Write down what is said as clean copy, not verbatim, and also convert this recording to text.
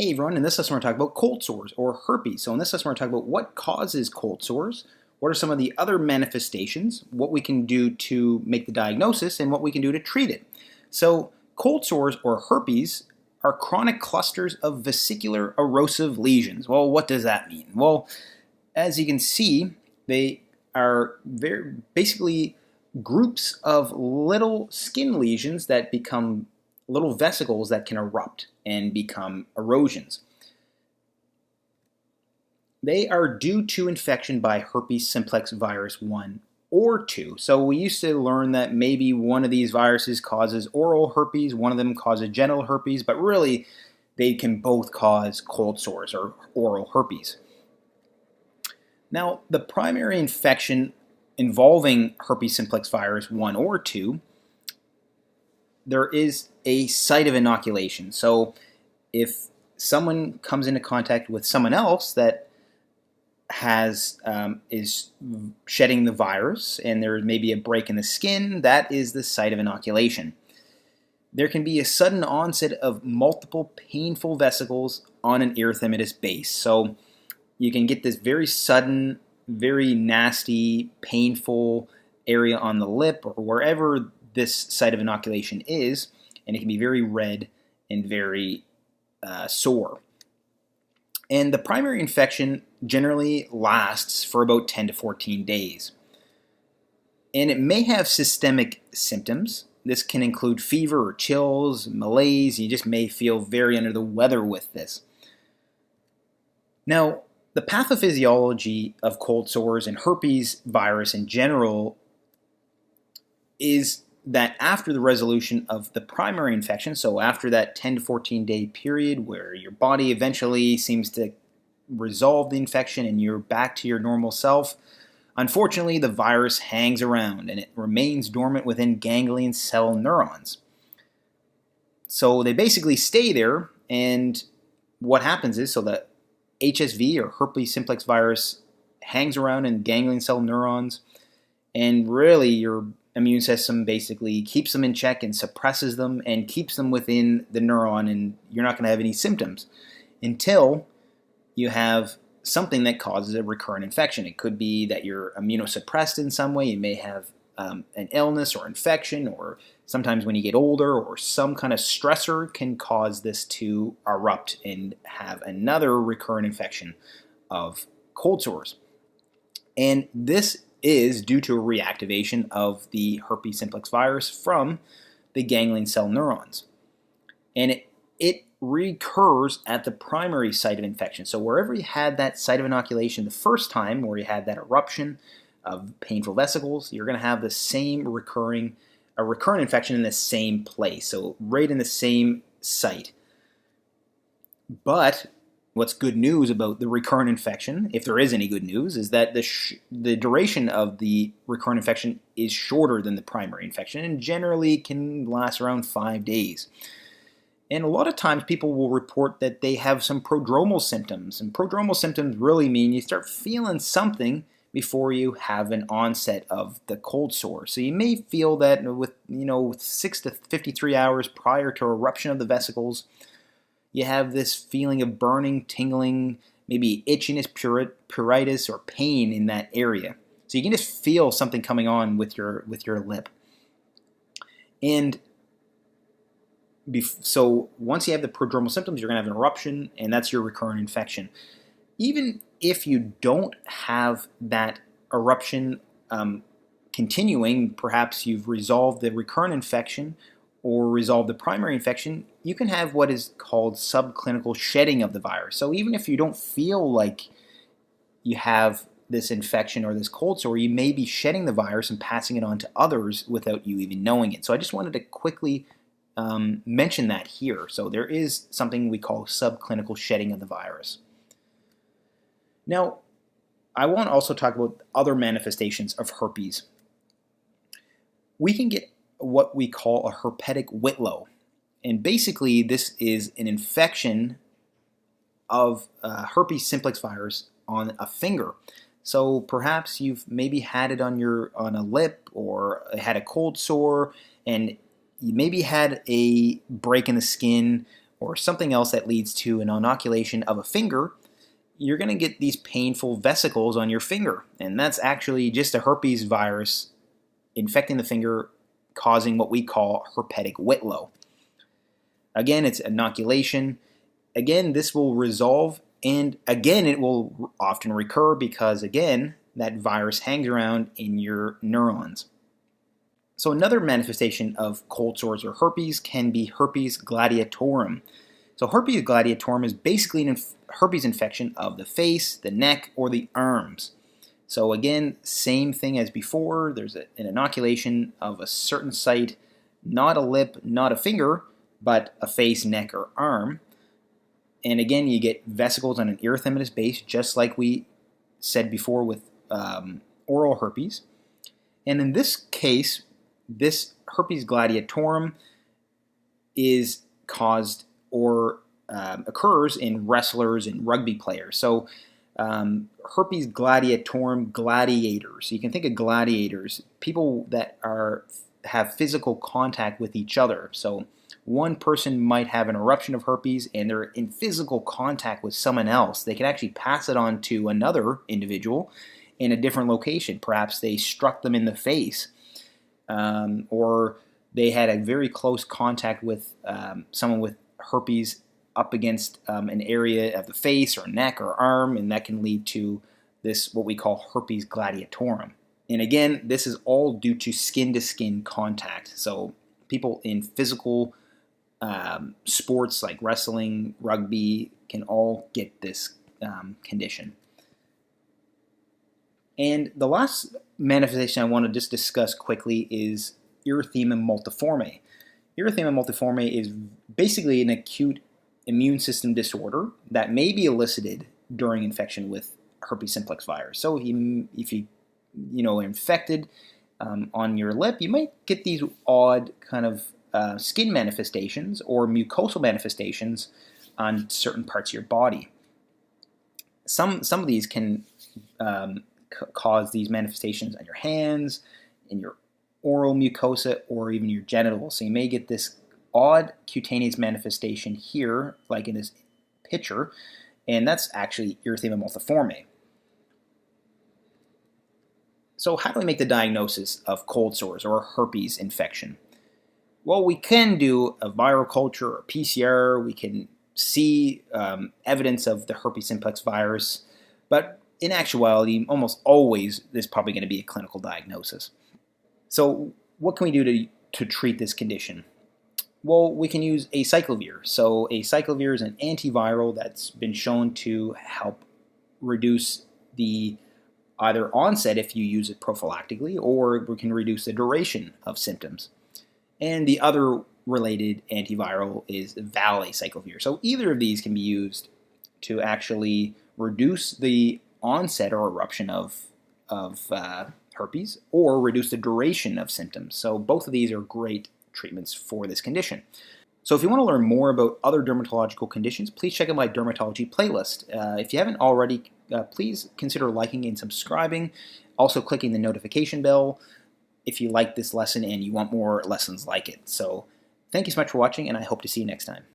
Hey everyone, in this lesson we're talking about cold sores or herpes. So in this lesson we're talking about what causes cold sores, what are some of the other manifestations, what we can do to make the diagnosis, and what we can do to treat it. So cold sores or herpes are chronic clusters of vesicular erosive lesions. Well, what does that mean? Well, as you can see, they are basically groups of little skin lesions that become little vesicles that can erupt and become erosions. They are due to infection by herpes simplex virus 1 or 2. So we used to learn that maybe one of these viruses causes oral herpes, one of them causes genital herpes, but really they can both cause cold sores or oral herpes. Now, the primary infection involving herpes simplex virus 1 or 2, there is a site of inoculation. So if someone comes into contact with someone else that is shedding the virus and there may be a break in the skin, that is the site of inoculation. There can be a sudden onset of multiple painful vesicles on an erythematous base. So you can get this very sudden, very nasty, painful area on the lip or wherever this site of inoculation is, and it can be very red and very sore. And the primary infection generally lasts for about 10 to 14 days. And it may have systemic symptoms. This can include fever or chills, malaise. You just may feel very under the weather with this. Now, the pathophysiology of cold sores and herpes virus in general is that after the resolution of the primary infection, so after that 10 to 14 day period where your body eventually seems to resolve the infection and you're back to your normal self, unfortunately the virus hangs around and it remains dormant within ganglion cell neurons. So they basically stay there, and what happens is, so the HSV or herpes simplex virus hangs around in ganglion cell neurons, and really your immune system basically keeps them in check and suppresses them and keeps them within the neuron, and you're not going to have any symptoms until you have something that causes a recurrent infection. It could be that you're immunosuppressed in some way. You may have an illness or infection, or sometimes when you get older or some kind of stressor can cause this to erupt and have another recurrent infection of cold sores. And this is due to a reactivation of the herpes simplex virus from the ganglion cell neurons. And it recurs at the primary site of infection. So wherever you had that site of inoculation the first time, where you had that eruption of painful vesicles, you're going to have the same recurrent infection in the same place, so right in the same site. But what's good news about the recurrent infection, if there is any good news, is that the duration of the recurrent infection is shorter than the primary infection and generally can last around 5 days. And a lot of times people will report that they have some prodromal symptoms. And prodromal symptoms really mean you start feeling something before you have an onset of the cold sore. So you may feel that with 6 to 53 hours prior to eruption of the vesicles, you have this feeling of burning, tingling, maybe itchiness, pruritus, or pain in that area. So you can just feel something coming on with your lip. And so once you have the prodromal symptoms, you're going to have an eruption, and that's your recurrent infection. Even if you don't have that eruption continuing, perhaps you've resolved the recurrent infection or resolve the primary infection, you can have what is called subclinical shedding of the virus. So even if you don't feel like you have this infection or this cold sore, you may be shedding the virus and passing it on to others without you even knowing it. So I just wanted to quickly mention that here. So there is something we call subclinical shedding of the virus. Now, I want to also talk about other manifestations of herpes. We can get what we call a herpetic whitlow. And basically this is an infection of herpes simplex virus on a finger. So perhaps you've maybe had it on a lip, or had a cold sore, and you maybe had a break in the skin, or something else that leads to an inoculation of a finger, you're going to get these painful vesicles on your finger. And that's actually just a herpes virus infecting the finger, causing what we call herpetic whitlow. Again, it's inoculation. Again, this will resolve, and again, it will often recur because, again, that virus hangs around in your neurons. So another manifestation of cold sores or herpes can be herpes gladiatorum. So herpes gladiatorum is basically an herpes infection of the face, the neck, or the arms. So again, same thing as before. There's an inoculation of a certain site, not a lip, not a finger, but a face, neck, or arm. And again, you get vesicles on an erythematous base, just like we said before with oral herpes. And in this case, this herpes gladiatorum is caused or occurs in wrestlers and rugby players. So herpes gladiatorum, gladiators. You can think of gladiators, people that have physical contact with each other. So one person might have an eruption of herpes and they're in physical contact with someone else. They can actually pass it on to another individual in a different location. Perhaps they struck them in the face, or they had a very close contact with someone with herpes up against an area of the face or neck or arm, and that can lead to this, what we call herpes gladiatorum. And again, this is all due to skin-to-skin contact. So people in physical sports like wrestling, rugby, can all get this condition. And the last manifestation I want to just discuss quickly is erythema multiforme. Erythema multiforme is basically an acute immune system disorder that may be elicited during infection with herpes simplex virus. So if you are infected on your lip, you might get these odd kind of skin manifestations or mucosal manifestations on certain parts of your body. Some of these can cause these manifestations on your hands, in your oral mucosa, or even your genitals. So you may get this odd cutaneous manifestation here, like in this picture, and that's actually erythema multiforme. So how do we make the diagnosis of cold sores or herpes infection? Well, we can do a viral culture or PCR. We can see evidence of the herpes simplex virus, but in actuality, almost always, there's probably going to be a clinical diagnosis. So what can we do to treat this condition? Well, we can use acyclovir. So acyclovir is an antiviral that's been shown to help reduce the either onset if you use it prophylactically, or we can reduce the duration of symptoms. And the other related antiviral is valacyclovir. So either of these can be used to actually reduce the onset or eruption of herpes, or reduce the duration of symptoms. So both of these are great treatments for this condition. So if you want to learn more about other dermatological conditions, please check out my dermatology playlist. If you haven't already, please consider liking and subscribing, also clicking the notification bell if you like this lesson and you want more lessons like it. So thank you so much for watching, and I hope to see you next time.